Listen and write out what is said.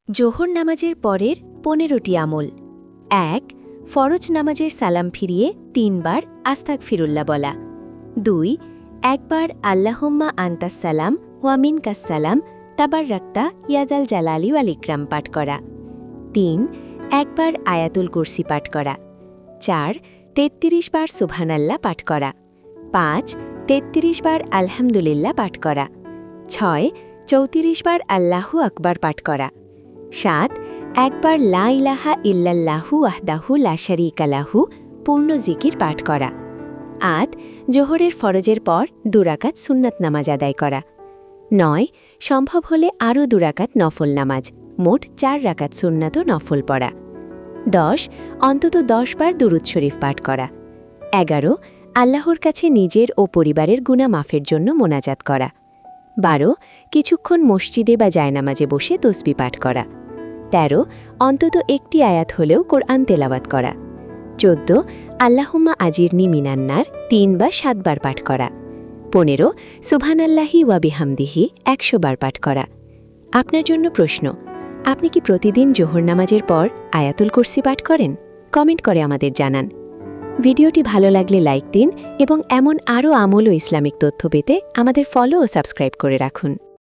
জোহর নামাজের পরের ১৫টি আমল। ১. ফরজ নামাজের সালাম ফিরিয়ে ৩ বার আস্তাগফিরুল্লাহ বলা। ২. একবার আল্লাহুম্মা আনতাস সালাম ওয়া মিনকাস সালাম তাবাররাকতা ইয়াজাল জালালি ওয়াল ইকরাম পাঠ করা। ৩. একবার আয়াতুল কুরসি পাঠ করা। ৪. ৩৩ বার সুবহানাল্লাহ পাঠ করা। ৫. ৩৩ বার আলহামদুলিল্লাহ পাঠ করা। ৬. ৩৪ বার আল্লাহু আকবার পাঠ করা। ৭. একবার লা ইলাহা ইল্লাল্লাহু ওয়াহদাহু লা শারীকা লাহু পূর্ণ জিকির পাঠ করা। ৮. জোহরের ফরজের পর ২ রাকাত সুন্নাত নামাজ আদায় করা। ৯. সম্ভব হলে আরও ২ রাকাত নফল নামাজ, মোট ৪ রাকাত সুন্নাত ও নফল পড়া। ১০. অন্তত ১০ বার দুরূদ শরীফ পাঠ করা। ১১. আল্লাহর কাছে নিজের ও পরিবারের গুনাহ মাফের জন্য মোনাজাত করা। ১২. কিছুক্ষণ মসজিদে বা জায়নামাজে বসে তসবিহ পাঠ করা। ১৩. অন্তত একটি আয়াত হলেও কোরআন তেলাওয়াত করা। ১৪. আল্লাহুম্মা আজিরনি মিনান্নার ৩ বা ৭ বার পাঠ করা। ১৫. সুবহানাল্লাহি ওয়া বিহামদিহি ১০০ বার পাঠ করা। আপনার জন্য প্রশ্ন, আপনি কি প্রতিদিন জোহর নামাজের পর আয়াতুল কুরসি পাঠ করেন? কমেন্ট করে আমাদের জানান। ভিডিওটি ভালো লাগলে লাইক দিন এবং এমন আরও আমল ও ইসলামিক তথ্য পেতে আমাদের ফলো ও সাবস্ক্রাইব করে রাখুন।